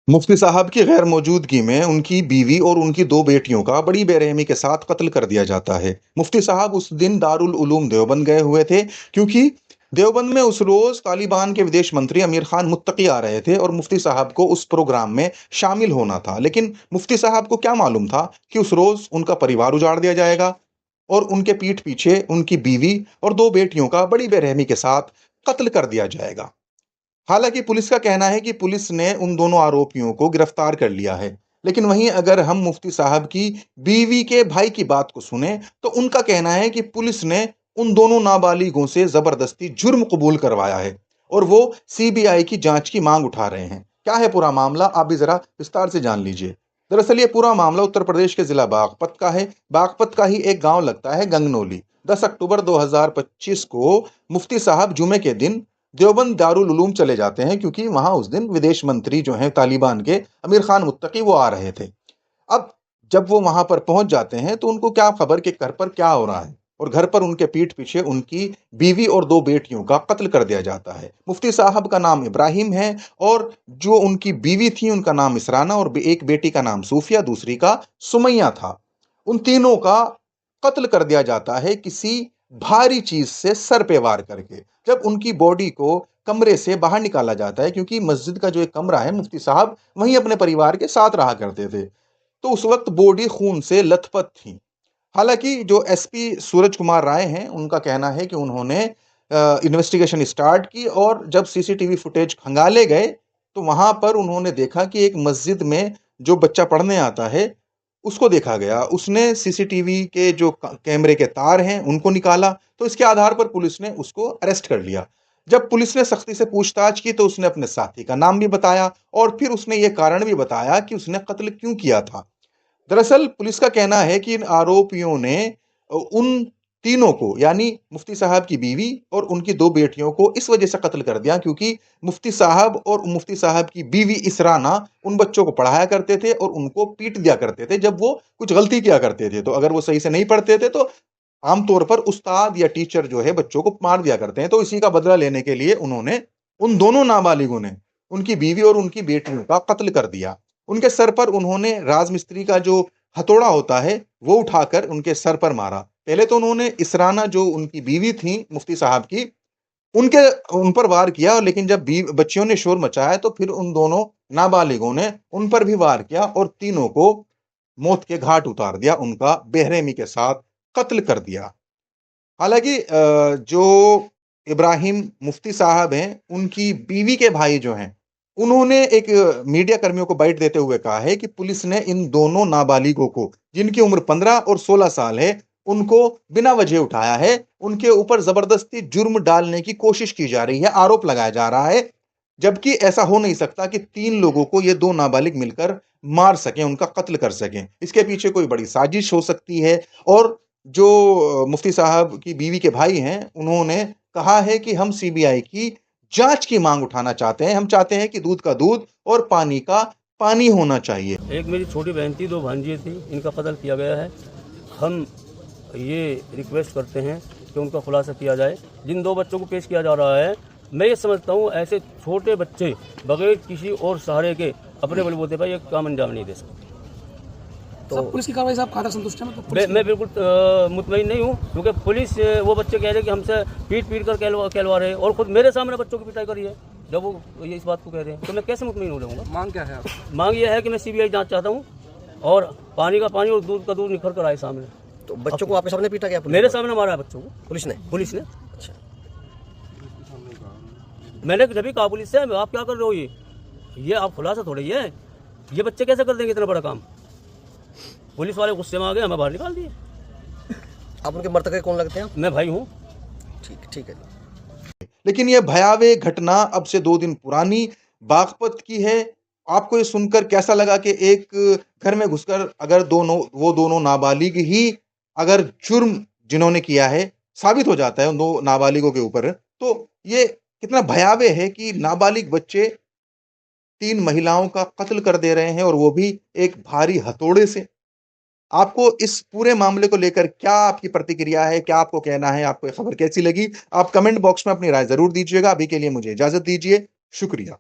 मुफ्ती साहब की गैर मौजूदगी में उनकी बीवी और उनकी 2 बेटियों का बड़ी बेरहमी के साथ कत्ल कर दिया जाता है। मुफ्ती साहब उस दिन दारुल उलूम देवबंद गए हुए थे क्योंकि देवबंद में उस रोज़ तालिबान के विदेश मंत्री अमीर खान मुत्तकी आ रहे थे और मुफ्ती साहब को उस प्रोग्राम में शामिल होना था। लेकिन मुफ्ती साहब को क्या मालूम था कि उस रोज़ उनका परिवार उजाड़ दिया जाएगा और उनके पीठ पीछे उनकी बीवी और 2 बेटियों का बड़ी बेरहमी के साथ कत्ल कर दिया जाएगा। हालांकि पुलिस का कहना है कि पुलिस ने उन दोनों आरोपियों को गिरफ्तार कर लिया है। लेकिन वहीं अगर हम मुफ्ती साहब की बीवी के भाई की बात को सुने तो उनका कहना है कि पुलिस ने उन दोनों नाबालिगों से जबरदस्ती जुर्म कबूल करवाया है और वो सीबीआई की जांच की मांग उठा रहे हैं। क्या है पूरा मामला, आप भी जरा विस्तार से जान लीजिए। दरअसल ये पूरा मामला उत्तर प्रदेश के जिला बागपत का है। बागपत का ही एक गांव लगता है गंगनौली। 10 अक्टूबर 2025 को मुफ्ती साहब जुमे के दिन देवबंद दारुल उलूम चले जाते हैं क्योंकि वहां उस दिन विदेश मंत्री जो हैं तालिबान के अमीर खान मुत्तकी वो आ रहे थे। अब जब वो वहां पर पहुंच जाते हैं तो उनको क्या खबर कि घर पर क्या हो रहा है और घर पर उनके पीठ पीछे उनकी बीवी और 2 बेटियों का कत्ल कर दिया जाता है। मुफ्ती साहब का नाम इब्राहिम है और जो उनकी बीवी थी उनका नाम इसराना और एक बेटी का नाम सूफिया, दूसरी का सुमैया था। उन तीनों का कत्ल कर दिया जाता है किसी भारी चीज से सर पे वार करके। जब उनकी बॉडी को कमरे से बाहर निकाला जाता है क्योंकि मस्जिद का जो एक कमरा है, मुफ्ती साहब वहीं अपने परिवार के साथ रहा करते थे, तो उस वक्त बॉडी खून से लथपथ थी। हालांकि जो एसपी सूरज कुमार राय हैं उनका कहना है कि उन्होंने इन्वेस्टिगेशन स्टार्ट की और जब सीसीटीवी फुटेज खंगाले गए तो वहां पर उन्होंने देखा कि एक मस्जिद में जो बच्चा पढ़ने आता है उसको देखा गया। उसने सीसीटीवी के जो कैमरे के तार हैं उनको निकाला, तो इसके आधार पर पुलिस ने उसको अरेस्ट कर लिया। जब पुलिस ने सख्ती से पूछताछ की तो उसने अपने साथी का नाम भी बताया और फिर उसने ये कारण भी बताया कि उसने कत्ल क्यों किया था। दरअसल पुलिस का कहना है कि इन आरोपियों ने उन तीनों को यानी मुफ्ती साहब की बीवी और उनकी 2 बेटियों को इस वजह से कत्ल कर दिया क्योंकि मुफ्ती साहब और मुफ्ती साहब की बीवी इसराना उन बच्चों को पढ़ाया करते थे और उनको पीट दिया करते थे जब वो कुछ गलती किया करते थे। तो अगर वो सही से नहीं पढ़ते थे तो आमतौर पर उस्ताद या टीचर जो है बच्चों को मार दिया करते हैं। तो इसी का बदला लेने के लिए उन्होंने उन दोनों नाबालिगों ने उनकी बीवी और उनकी बेटियों का कत्ल कर दिया। उनके सर पर उन्होंने राजमिस्त्री का जो हथौड़ा होता है वो उठाकर उनके सर पर मारा। पहले तो उन्होंने इसराना जो उनकी बीवी थी मुफ्ती साहब की उनके उन पर वार किया, लेकिन जब बच्चियों ने शोर मचाया तो फिर उन दोनों नाबालिगों ने उन पर भी वार किया और तीनों को मौत के घाट उतार दिया, उनका बेरहमी के साथ कत्ल कर दिया। हालांकि जो इब्राहिम मुफ्ती साहब हैं उनकी बीवी के भाई जो हैं उन्होंने एक मीडिया कर्मियों को बाइट देते हुए कहा है कि पुलिस ने इन दोनों नाबालिगों को जिनकी उम्र 15 और 16 साल है उनको बिना वजह उठाया है। उनके ऊपर जबरदस्ती जुर्म डालने की कोशिश की जा रही है, आरोप लगाया जा रहा है, जबकि ऐसा हो नहीं सकता कि 3 लोगों को ये 2 नाबालिग मिलकर मार सकें, उनका कत्ल कर सकें। इसके पीछे कोई बड़ी साजिश हो सकती है। और जो मुफ्ती साहब की बीवी के भाई हैं उन्होंने कहा है कि हम सीबीआई की जांच की मांग उठाना चाहते हैं। हम चाहते हैं कि दूध का दूध और पानी का पानी होना चाहिए। एक मेरी छोटी बहन थी, 2 भांजियाँ थी, इनका कत्ल किया गया है। हम ये रिक्वेस्ट करते हैं कि उनका खुलासा किया जाए। जिन 2 बच्चों को पेश किया जा रहा है, मैं ये समझता हूँ ऐसे छोटे बच्चे बगैर किसी और सहारे के अपने बलबूते पर एक काम अंजाम नहीं दे सकते। तो पुलिस की कार्रवाई से आप कहाँ तक संतुष्ट हैं? मैं बिल्कुल मुतमईन नहीं हूँ क्योंकि पुलिस वो बच्चे कह रहे हैं कि हमसे पीट कर कहलवा रहे हैं और खुद मेरे सामने बच्चों की पिटाई करी है। जब वो ये इस बात को कह रहे हैं तो मैं कैसे मुतमईन हो जाऊँगा? मांग क्या है आप? मांग ये है कि मैं सीबीआई जांच चाहता हूँ और पानी का पानी और दूध का दूध निखर कर आए सामने। तो बच्चों को आपके सामने पीटा गया? मेरे सामने मारा है बच्चों को पुलिस ने। अच्छा, मैंने जब भी कहा पुलिस से, आप क्या कर रहे हो? ये आप खुलासा थोड़ी है, ये बच्चे कैसे कर देंगे इतना बड़ा काम? पुलिस वाले गुस्से में आ गए, हमें बाहर निकाल दिए। आप उनके मृतक कौन लगते हैं? मैं भाई हूँ। ठीक है जी। लेकिन यह भयावह घटना अब से 2 दिन पुरानी बागपत की है। आपको ये सुनकर कैसा लगा कि एक घर में घुसकर अगर वो दोनों नाबालिग ही अगर जुर्म जिन्होंने किया है साबित हो जाता है उन 2 नाबालिगों के ऊपर, तो ये कितना भयावह है कि नाबालिग बच्चे 3 महिलाओं का कत्ल कर दे रहे हैं और वो भी एक भारी हथौड़े से। आपको इस पूरे मामले को लेकर क्या आपकी प्रतिक्रिया है? क्या आपको कहना है? आपको ये खबर कैसी लगी? आप कमेंट बॉक्स में अपनी राय ज़रूर दीजिएगा। अभी के लिए मुझे इजाज़त दीजिए। शुक्रिया।